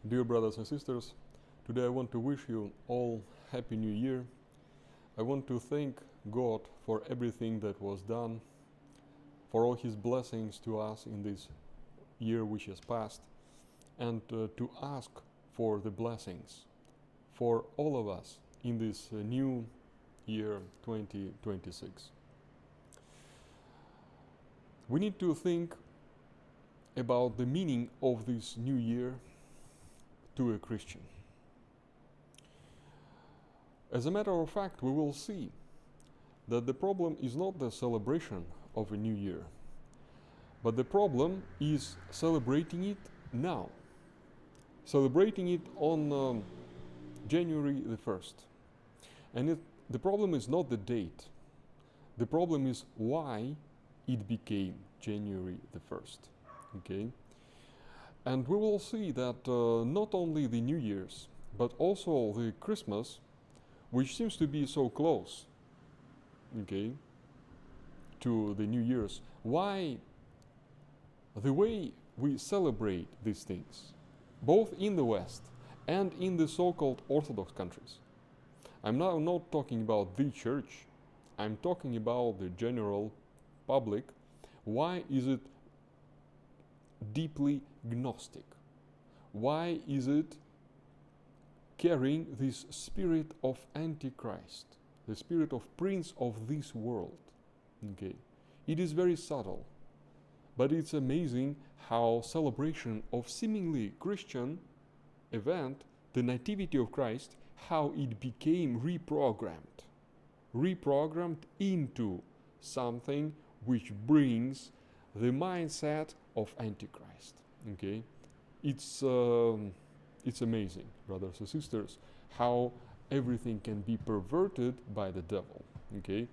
Dear brothers and sisters, today I want to wish you all Happy New Year. I want to thank God for everything that was done, for all His blessings to us in this year which has passed, and to ask for the blessings for all of us in this new year 2026. We need to think about the meaning of this new year to a Christian. As a matter of fact, we will see that the problem is not the celebration of a new year, but the problem is celebrating it now, celebrating it on January the 1st. And the problem is not the date, the problem is why it became January the 1st. Okay? And we will see that not only the New Year's, but also the Christmas, which seems to be so close, okay, to the New Year's, why the way we celebrate these things, both in the West and in the so-called Orthodox countries. I'm now not talking about the church, I'm talking about the general public. Why is it deeply Gnostic? Why is it carrying this spirit of Antichrist, the spirit of Prince of this world? Okay, it is very subtle, but it's amazing how celebration of seemingly Christian event, the Nativity of Christ, how it became reprogrammed into something which brings the mindset of Antichrist. Okay, it's amazing, brothers and sisters, how everything can be perverted by the devil. Okay,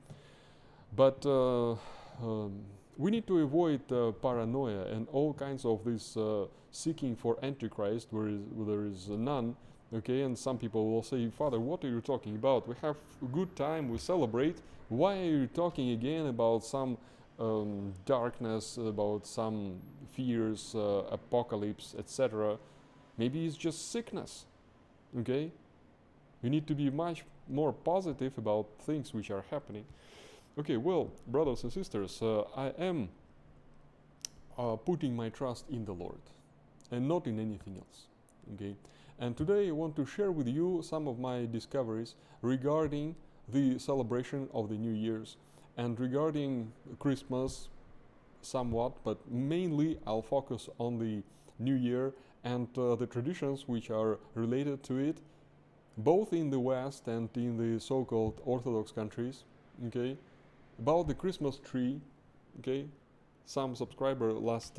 but we need to avoid paranoia and all kinds of this seeking for Antichrist where there is none. Okay, and some people will say, Father, what are you talking about? We have a good time, we celebrate. Why are you talking again about some darkness, about some fears, apocalypse, etc.? Maybe it's just sickness. Okay? You need to be much more positive about things which are happening. Okay, well, brothers and sisters, I am putting my trust in the Lord and not in anything else. Okay? And today I want to share with you some of my discoveries regarding the celebration of the New Year's and regarding Christmas somewhat, but mainly I'll focus on the New Year and the traditions which are related to it, both in the West and in the so-called Orthodox countries. Okay, about the Christmas tree. Okay, some subscriber last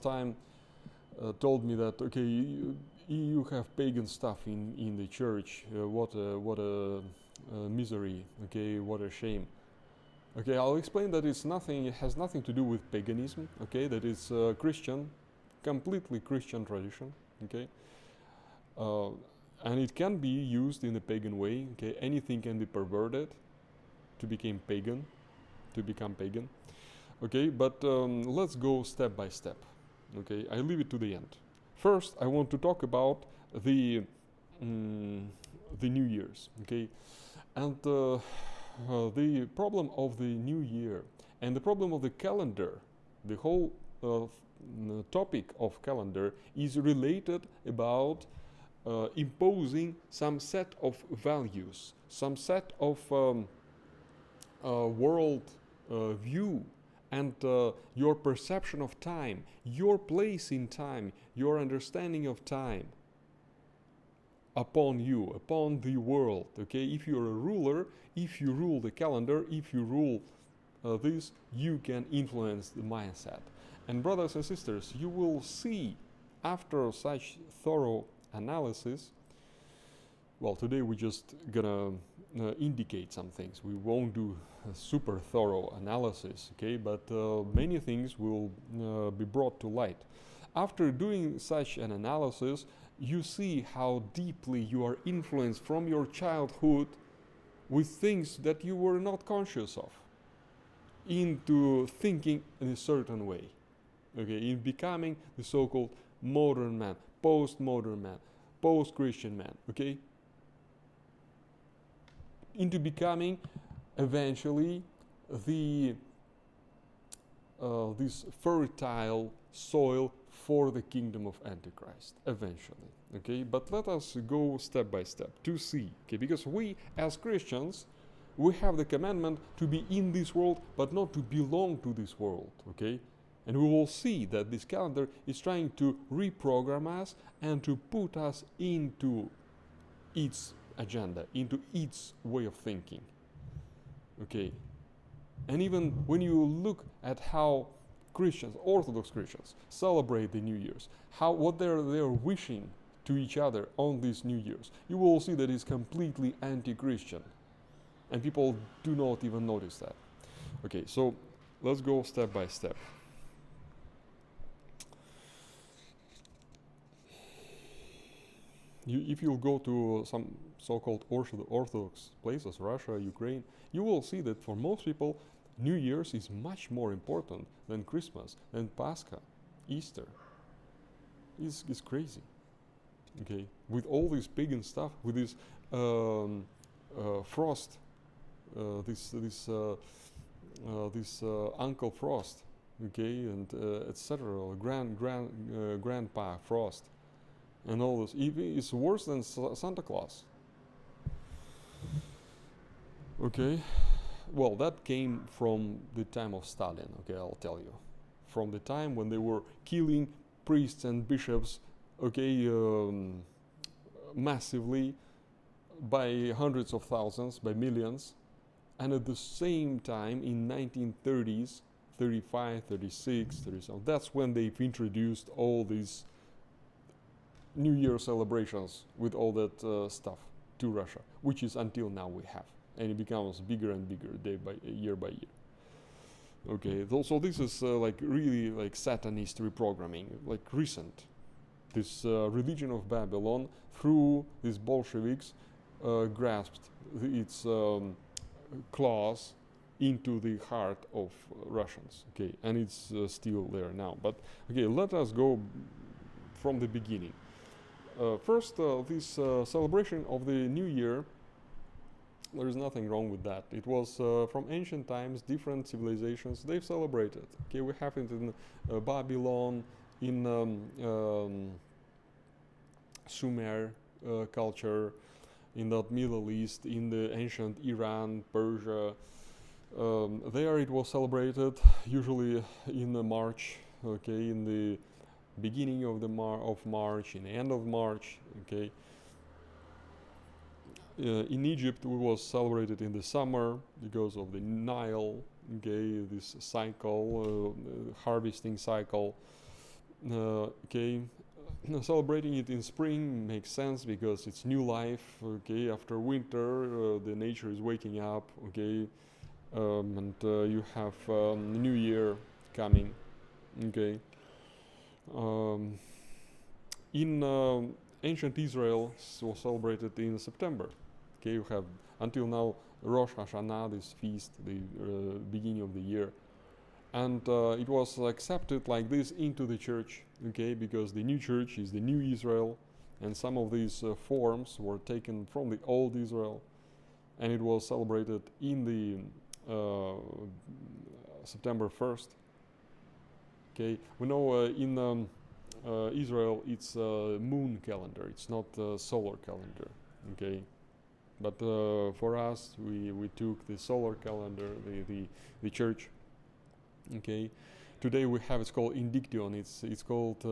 time told me that okay, you have pagan stuff in the church. What a misery. Okay, what a shame. Okay, I'll explain that it has nothing to do with paganism. Okay, that is Christian, completely Christian tradition. Okay, and it can be used in a pagan way. Okay, anything can be perverted to become pagan. Okay, but let's go step by step. Okay, I leave it to the end. First, I want to talk about the New Year's. Okay, and the problem of the New Year and the problem of the calendar, the whole topic of calendar is related about imposing some set of values, some set of world view, and your perception of time, your place in time, your understanding of time upon you, upon the world. Okay, if you're a ruler, if you rule the calendar, if you rule this, you can influence the mindset. And brothers and sisters, you will see after such thorough analysis. Well, today we're just gonna indicate some things. We won't do a super thorough analysis, okay? But many things will be brought to light. After doing such an analysis, you see how deeply you are influenced from your childhood with things that you were not conscious of into thinking in a certain way. okay, in becoming the so-called modern man, post-modern man, post-Christian man, okay, into becoming eventually the this fertile soil for the kingdom of Antichrist eventually. Okay, but let us go step by step to see. Okay, because we as Christians, we have the commandment to be in this world, but not to belong to this world. Okay, and we will see that this calendar is trying to reprogram us and to put us into its agenda, into its way of thinking. Okay, and even when you look at how Christians, Orthodox Christians, celebrate the New Year's, what they're wishing to each other on these New Year's, you will see that it's completely anti-Christian, and people do not even notice that. Okay, so let's go step by step. If you go to some so-called Orthodox places, Russia, Ukraine, you will see that for most people, New Year's is much more important than Christmas, than Pascha, Easter. It's crazy. Okay, with all this pagan stuff, with this Frost, this Uncle Frost, okay, and etc. Grandpa Frost, and all this. It's worse than Santa Claus. Okay, well, that came from the time of Stalin. Okay, I'll tell you, from the time when they were killing priests and bishops, okay, massively, by hundreds of thousands, by millions, and at the same time in 1930s, 35, 36, 37, that's when they've introduced all these New Year celebrations with all that stuff to Russia, which is until now we have, and it becomes bigger and bigger year by year. Okay, so this is like really like Satanist reprogramming, like recent. This religion of Babylon, through these Bolsheviks, grasped its claws into the heart of Russians. Okay, and it's still there now. But okay, let us go from the beginning. First, this celebration of the New Year, there is nothing wrong with that. It was from ancient times, different civilizations, they've celebrated. Okay, we have it in Babylon, in Sumer culture, in the Middle East, in the ancient Iran, Persia. There it was celebrated usually in March, okay, in the beginning of March, in the end of March, okay. In Egypt, it was celebrated in the summer because of the Nile, okay, this cycle, harvesting cycle, okay. Celebrating it in spring makes sense because it's new life, okay. After winter, the nature is waking up, okay, and you have New Year coming, okay. In ancient Israel, was celebrated in September. Okay, you have until now Rosh Hashanah, this feast, the beginning of the year, and it was accepted like this into the church. Okay, because the new church is the new Israel, and some of these forms were taken from the old Israel, and it was celebrated in the September 1st. Okay, we know in Israel it's a moon calendar, it's not a solar calendar. Okay, but for us we took the solar calendar, the church. Okay, today we have, it's called Indiction. It's called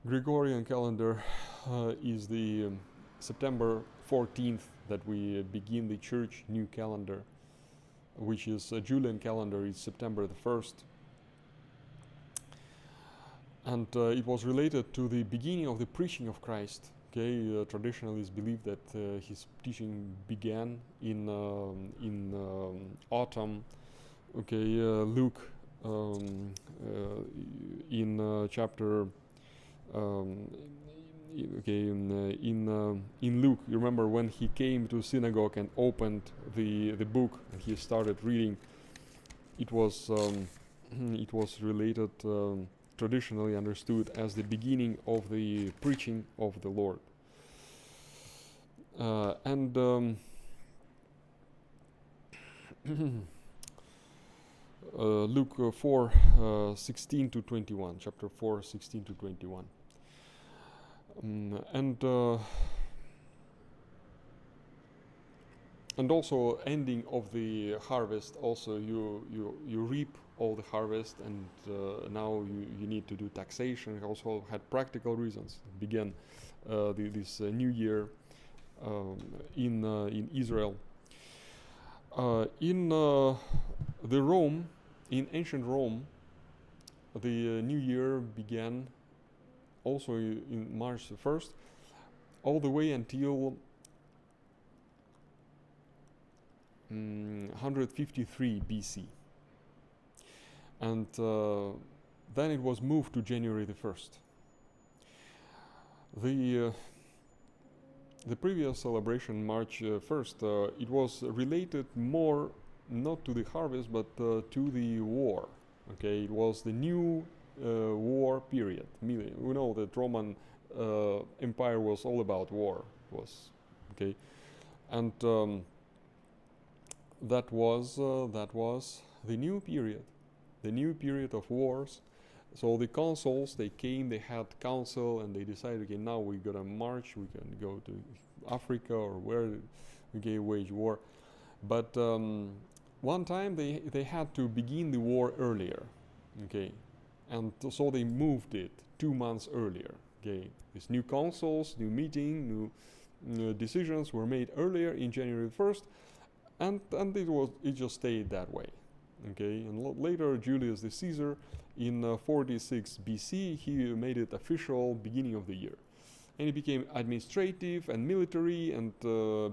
Gregorian calendar is the September 14th that we begin the church new calendar, which is Julian calendar is September the 1st. And it was related to the beginning of the preaching of Christ. Okay, traditionalists believe that his teaching began in autumn. Okay, Luke in chapter. Okay, in Luke, you remember when he came to synagogue and opened the book and he started reading. It was it was related, traditionally understood as the beginning of the preaching of the Lord. And Luke 4, 16 to 21, chapter 4, 16 to 21. And also ending of the harvest, also you reap all the harvest, and now you need to do taxation. It also had practical reasons. Began this new year in Israel. In ancient Rome, the new year began also in March the 1st, all the way until 153 BC. And then it was moved to January the 1st. The previous celebration, March 1st, it was related more not to the harvest but to the war. Okay, it was the new war period. We know that Roman Empire was all about war. Okay, and that was the new period of wars. So the consuls, they came, they had council, and they decided, okay, now we're gonna march, we can go to Africa or where we can wage war. But one time they had to begin the war earlier, okay, and so they moved it 2 months earlier. Okay, these new consuls, new meeting, new decisions were made earlier in January 1st, and it just stayed that way. Okay, and later Julius the Caesar, in 46 BC, he made it official beginning of the year, and it became administrative and military and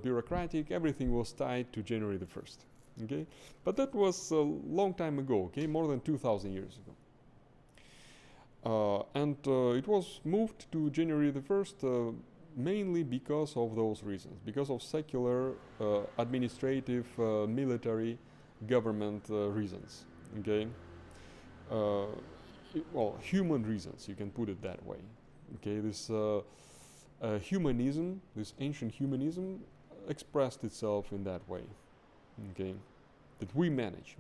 bureaucratic. Everything was tied to January the 1st. Okay, but that was a long time ago. Okay, more than 2,000 years ago, and it was moved to January the 1st mainly because of those reasons, because of secular, administrative, military, government reasons. Okay, well, human reasons, you can put it that way. Okay, this humanism, this ancient humanism, expressed itself in that way. Okay, that we manage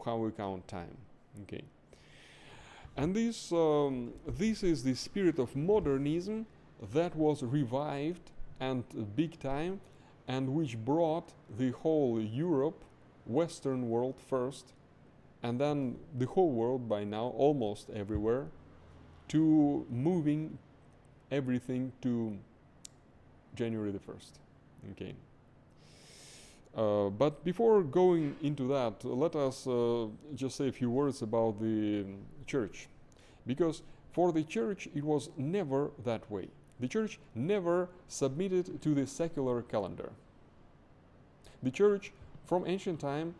how we count time. Okay, and this is the spirit of modernism that was revived and big time, and which brought the whole Europe, Western world first, and then the whole world by now, almost everywhere, to moving everything to January the 1st. Okay. But before going into that, let us just say a few words about the church. Because for the church, it was never that way. The church never submitted to the secular calendar. The church, from ancient time,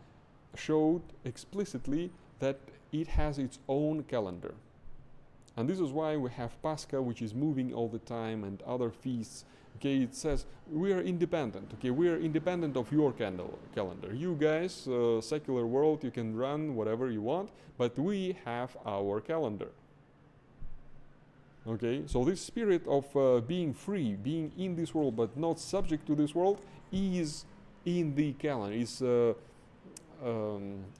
showed explicitly that it has its own calendar. And this is why we have Pascha, which is moving all the time, and other feasts. Okay, it says we are independent. Okay, we are independent of your calendar. You guys, secular world, you can run whatever you want, but we have our calendar. Okay, so this spirit of being free, being in this world but not subject to this world, is in the calendar, is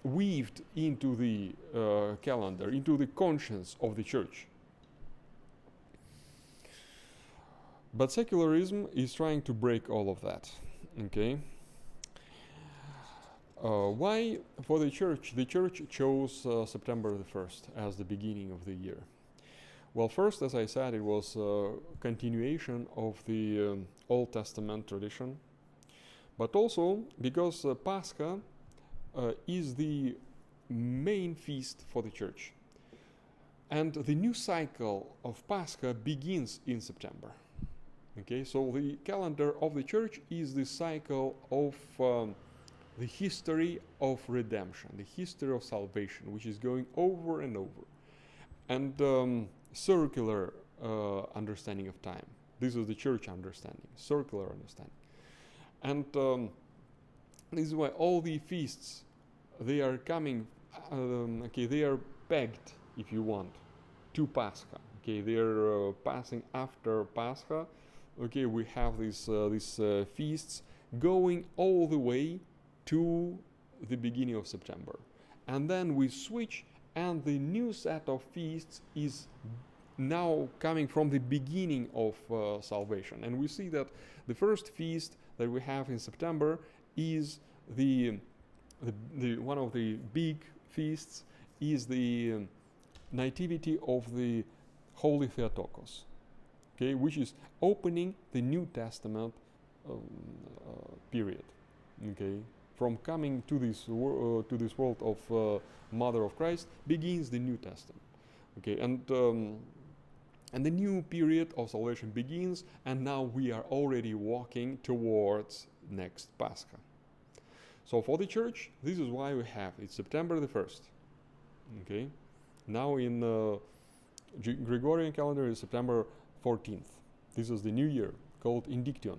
weaved into the calendar, into the conscience of the church. But secularism is trying to break all of that. Okay. Why for the church? The church chose September the 1st as the beginning of the year. Well, first, as I said, it was a continuation of the Old Testament tradition, but also because Pascha is the main feast for the church. And the new cycle of Pascha begins in September. Okay, so the calendar of the church is the cycle of the history of redemption, the history of salvation, which is going over and over. And circular understanding of time. This is the church understanding, circular understanding. And this is why all the feasts, they are coming okay, they are pegged, if you want, to Pascha. Okay, they are passing after Pascha. Okay, we have these feasts going all the way to the beginning of September, and then we switch, and the new set of feasts is now coming from the beginning of salvation. And we see that the first feast that we have in September is the one of the big feasts is the nativity of the Holy Theotokos, okay, which is opening the New Testament period, okay, from coming to this world of Mother of Christ begins the New Testament, okay, and the new period of salvation begins, and now we are already walking towards next Pascha. So for the church, this is why we have it's September the 1st. Okay, now in Gregorian calendar is September 14th. This is the new year called Indictyon,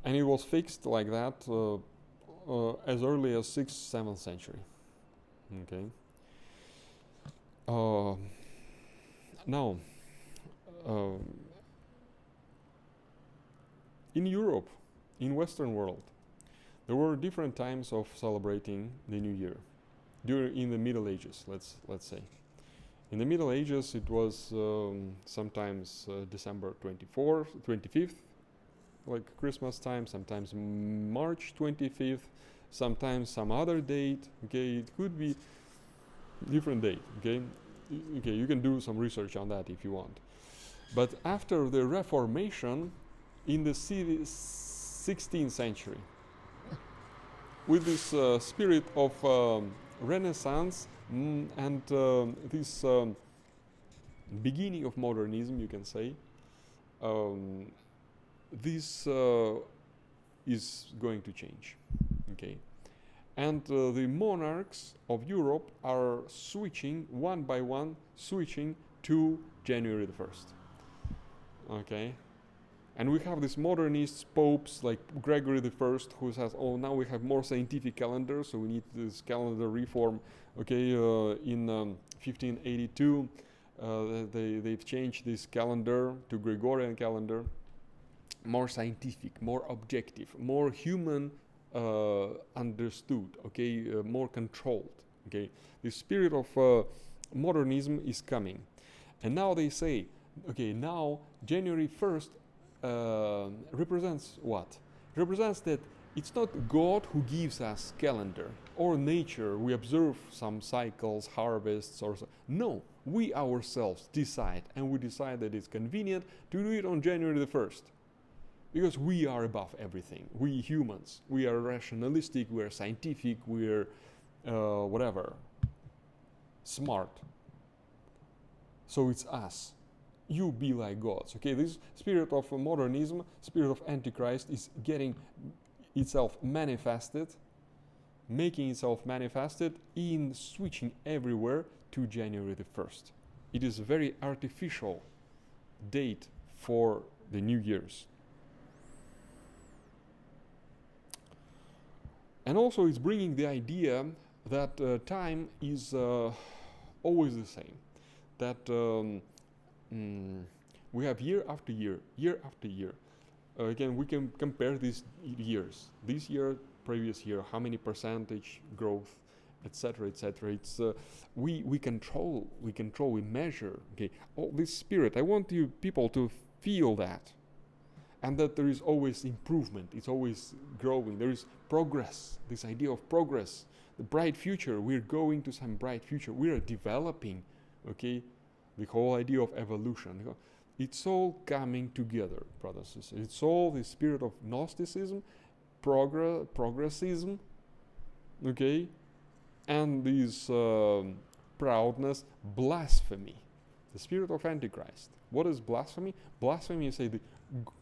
and it was fixed like that as early as 6th, 7th century. Okay. Now, in Europe, in Western world, there were different times of celebrating the New Year. In the Middle Ages, let's say. In the Middle Ages, it was sometimes December 24th, 25th, like Christmas time. Sometimes March 25th. Sometimes some other date. Okay, it could be different date. Okay, you can do some research on that if you want. But after the Reformation, in the 16th century, with this spirit of Renaissance and this beginning of modernism, you can say, this is going to change. Okay, and the monarchs of Europe are switching one by one, switching to January the 1st. Okay. And we have these modernist popes like Gregory the First, who says, "Oh, now we have more scientific calendar, so we need this calendar reform." Okay, in 1582, they've changed this calendar to Gregorian calendar, more scientific, more objective, more human understood. Okay, more controlled. Okay, the spirit of modernism is coming, and now they say, okay, now January 1st. Represents what? Represents that it's not God who gives us calendar or nature. We observe some cycles, harvests, or so. No, we ourselves decide, and we decide that it's convenient to do it on January the 1st, because we are above everything. We humans, we are rationalistic, we are scientific, we are whatever, smart. So it's us. You be like gods. Okay, this spirit of modernism, spirit of Antichrist is getting itself manifested, making itself manifested in switching everywhere to January the 1st. It is a very artificial date for the New Year's. And also it's bringing the idea that time is always the same. That we have year after year, year after year. Again, we can compare these years. This year, previous year, how many percentage growth, etc., etc. It's we control, we measure. Okay, all this spirit. I want you people to feel that, and that there is always improvement. It's always growing. There is progress. This idea of progress, the bright future. We're going to some bright future. We are developing. Okay. The whole idea of evolution, it's all coming together, brothers and sisters. It's all the spirit of Gnosticism, progressism, okay, and this proudness, blasphemy, the spirit of Antichrist. What is blasphemy? Blasphemy is say the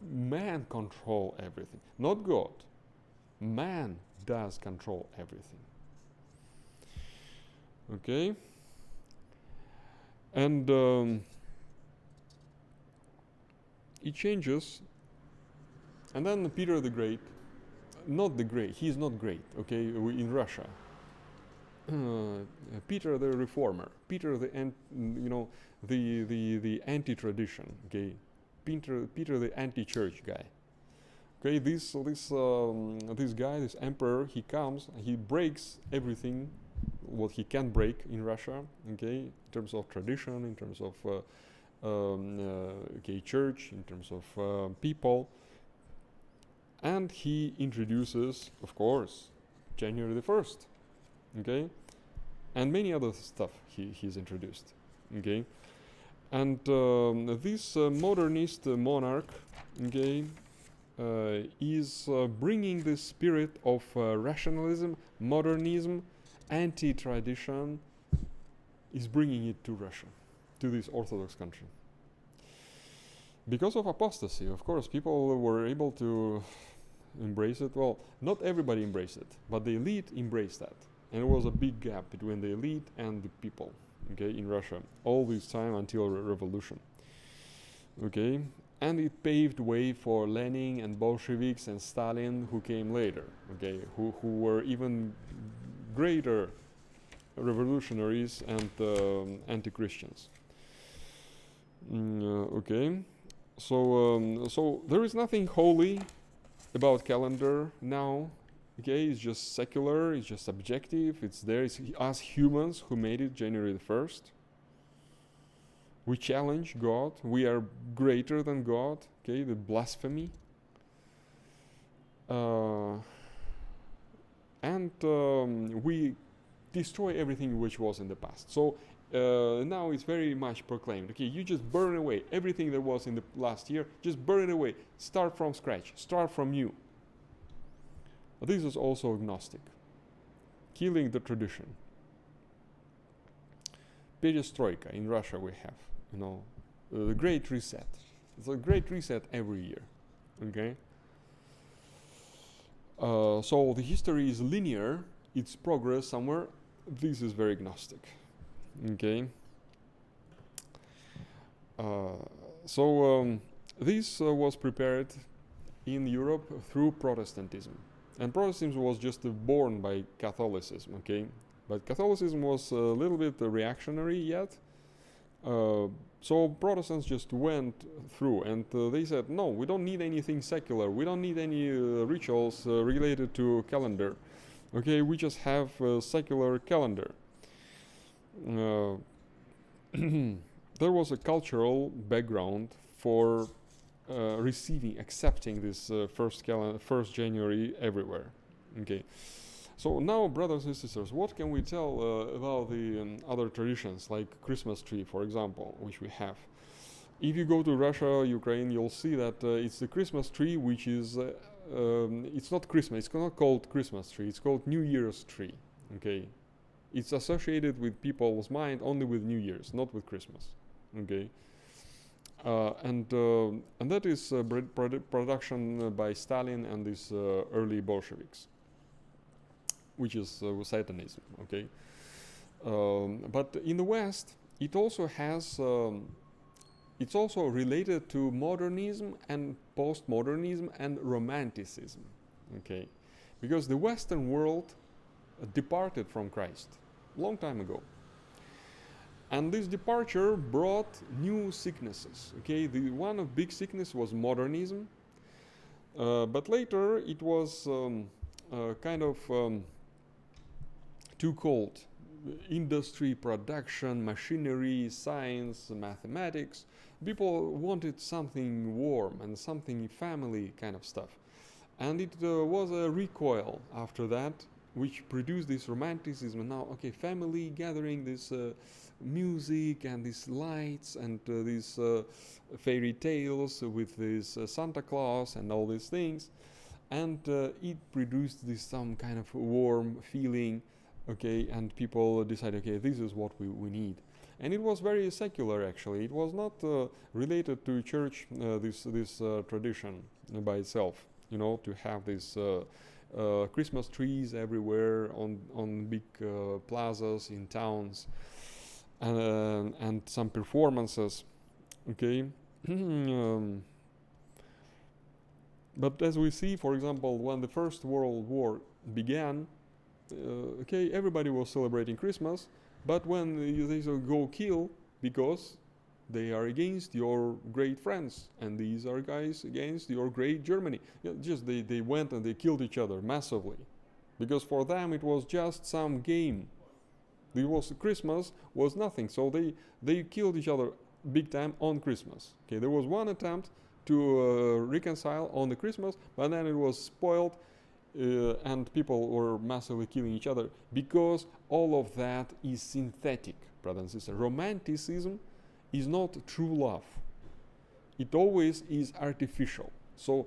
man control everything, not God. Man does control everything. Okay. And it changes, and then Peter the Great, not the Great, he's not great, okay, in Russia. Peter the Reformer, Peter the the anti-tradition, okay, Peter the anti-church guy. Okay, this guy, this emperor, he comes, he breaks everything what he can break in Russia, okay, in terms of tradition, in terms of okay, church, in terms of people, and he introduces, of course, January the 1st, okay, and many other stuff he's introduced, okay, and this modernist monarch, okay, is bringing the spirit of rationalism, modernism, anti-tradition, is bringing it to Russia, to this Orthodox country. Because of apostasy, of course, people were able to embrace it. Well, not everybody embraced it, but the elite embraced that. And there was a big gap between the elite and the people, okay, in Russia, all this time until revolution. Okay, and it paved way for Lenin and Bolsheviks and Stalin, who came later, okay, who were even greater revolutionaries and anti-Christians. Okay, so there is nothing holy about calendar now. Okay, it's just secular, it's just subjective, it's there, it's us humans who made it January the 1st. We challenge God, we are greater than God, okay, the blasphemy. And we destroy everything which was in the past. So now it's very much proclaimed, okay, you just burn away everything that was in the last year, just burn it away, start from scratch, start from new. This is also agnostic, killing the tradition. Perestroika in Russia we have, you know, the Great Reset. It's a Great Reset every year, okay? So the history is linear, its progress somewhere. This is very agnostic, okay? This was prepared in Europe through Protestantism. And Protestantism was just born by Catholicism, okay? But Catholicism was a little bit reactionary yet. So Protestants just went through and they said, no, we don't need anything secular. We don't need any rituals related to calendar. Okay, we just have a secular calendar. There was a cultural background for accepting this first January everywhere. Okay. So now, brothers and sisters, what can we tell about the other traditions, like Christmas tree, for example, which we have? If you go to Russia, Ukraine, you'll see that it's the Christmas tree, which is, it's not Christmas, it's not called Christmas tree, it's called New Year's tree, okay? It's associated with people's mind only with New Year's, not with Christmas, okay? And that is production by Stalin and these early Bolsheviks, which is Satanism, okay? But in the West, it also has, it's also related to modernism and postmodernism and romanticism, okay? Because the Western world departed from Christ long time ago. And this departure brought new sicknesses, okay? The one of big sickness was modernism, but later it was kind of too cold. Industry, production, machinery, science, mathematics. People wanted something warm and something family kind of stuff. And it was a recoil after that, which produced this romanticism. Now, okay, family gathering, this music and these lights and these fairy tales with this Santa Claus and all these things. And it produced this some kind of warm feeling. Okay, and people decide, okay, this is what we need. And it was very secular, actually. It was not related to church, this tradition by itself, you know, to have these Christmas trees everywhere on big plazas in towns, and some performances, okay. But as we see, for example, when the First World War began, okay, everybody was celebrating Christmas, but when they go kill because they are against your great friends, and these are guys against your great Germany. Just they went and they killed each other massively, because for them it was just some game. It was Christmas was nothing, so they killed each other big time on Christmas. Okay, there was one attempt to reconcile on the Christmas, but then it was spoiled, and people were massively killing each other because all of that is synthetic, brothers and sisters. Romanticism is not true love. It always is artificial. So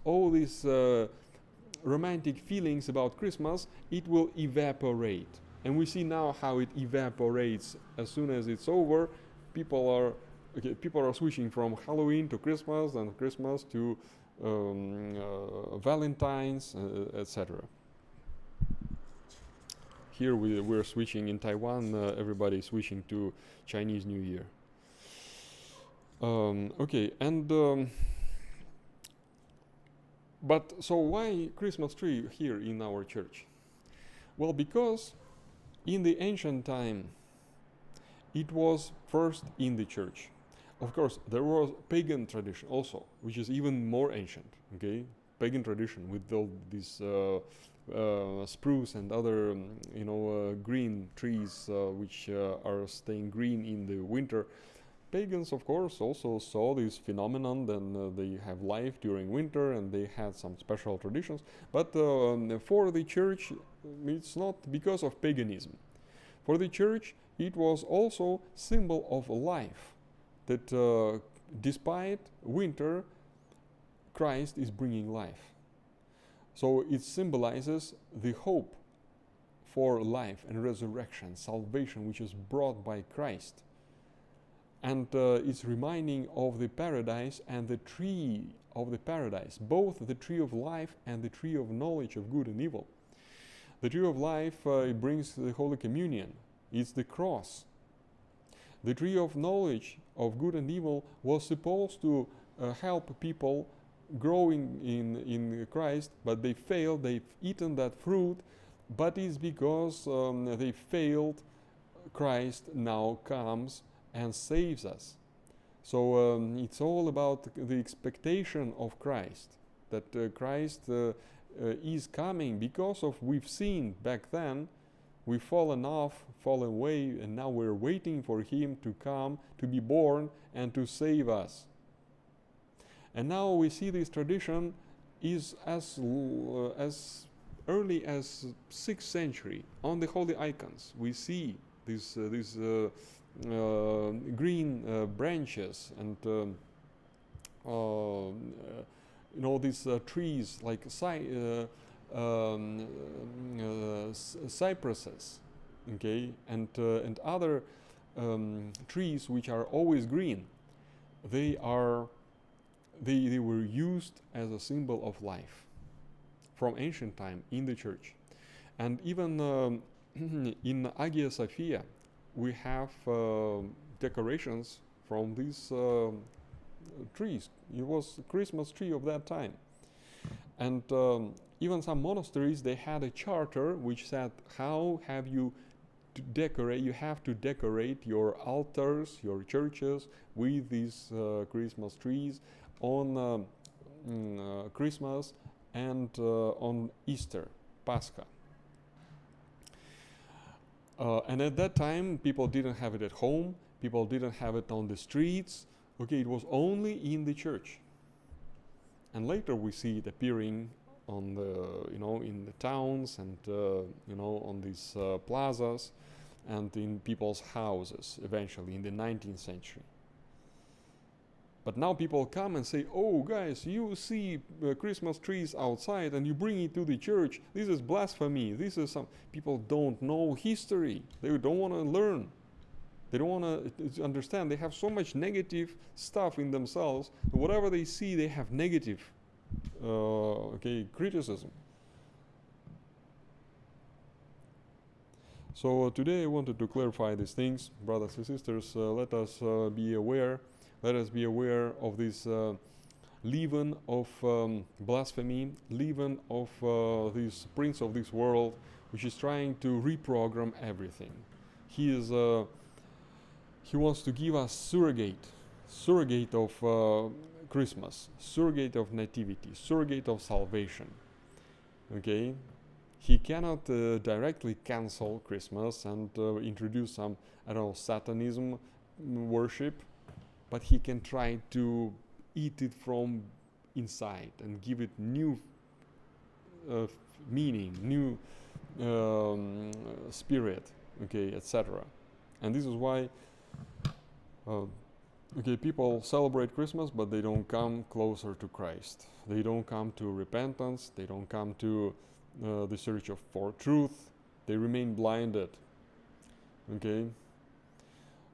all these romantic feelings about Christmas, it will evaporate. And we see now how it evaporates as soon as it's over. People are switching from Halloween to Christmas, and Christmas to Valentine's, etc. Here we're switching in Taiwan. Everybody's switching to Chinese New Year. Okay, and but so why Christmas tree here in our church? Well, because in the ancient time, it was first in the church. Of course, there was pagan tradition also, which is even more ancient. Okay, pagan tradition with all these spruce and other, green trees which are staying green in the winter. Pagans, of course, also saw this phenomenon. Then they have life during winter, and they had some special traditions. But for the church, it's not because of paganism. For the church, it was also symbol of life. That despite winter, Christ is bringing life. So it symbolizes the hope for life and resurrection, salvation, which is brought by Christ. And it's reminding of the paradise and the tree of the paradise, both the tree of life and the tree of knowledge of good and evil. The tree of life, it brings the Holy Communion. It's the cross. The tree of knowledge of good and evil was supposed to help people growing in Christ, but they failed. They've eaten that fruit, but it's because they failed. Christ now comes and saves us. So it's all about the expectation of Christ, that Christ is coming because of we've seen back then. We've fallen off, fallen away, and now we're waiting for Him to come, to be born, and to save us. And now we see this tradition is as early as 6th century. On the holy icons, we see these green branches and these trees like cypresses, okay, and other trees which are always green. They were used as a symbol of life from ancient time in the church. And even in Hagia Sophia, we have decorations from these trees. It was the Christmas tree of that time. And even some monasteries, they had a charter which said, how have you to decorate? You have to decorate your altars, your churches with these Christmas trees on Christmas and on Easter, Pascha. And at that time, people didn't have it at home. People didn't have it on the streets. Okay, it was only in the church. And later we see it appearing on the, in the towns and, on these plazas and in people's houses eventually in the 19th century. But now people come and say, oh guys, you see Christmas trees outside and you bring it to the church. This is blasphemy. This is some... People don't know history. They don't want to learn. They don't want to understand. They have so much negative stuff in themselves. Whatever they see, they have negative criticism. So today I wanted to clarify these things. Brothers and sisters, let us be aware. Let us be aware of this leaven of blasphemy, leaven of this prince of this world which is trying to reprogram everything. He wants to give us surrogate of Christmas, surrogate of nativity, surrogate of salvation. Okay, he cannot directly cancel Christmas and introduce some, I don't know, Satanism worship, but he can try to eat it from inside and give it new meaning, new spirit, okay, etc. And this is why okay, people celebrate Christmas, but they don't come closer to Christ. They don't come to repentance. They don't come to the search for truth. They remain blinded. Okay?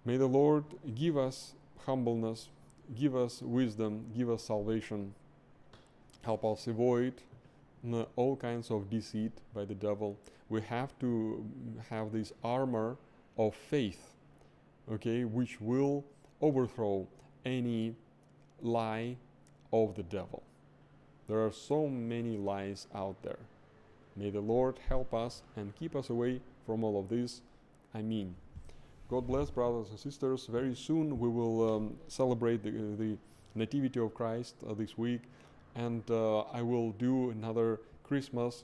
May the Lord give us humbleness, give us wisdom, give us salvation, help us avoid all kinds of deceit by the devil. We have to have this armor of faith, okay, which will overthrow any lie of the devil. There are so many lies out there. May the Lord help us and keep us away from all of this. Amen. God bless, brothers and sisters. Very soon we will celebrate the Nativity of Christ this week, and I will do another Christmas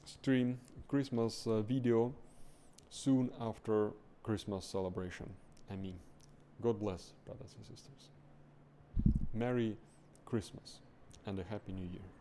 stream, Christmas video soon after Christmas celebration. Amen. God bless, brothers and sisters. Merry Christmas and a Happy New Year.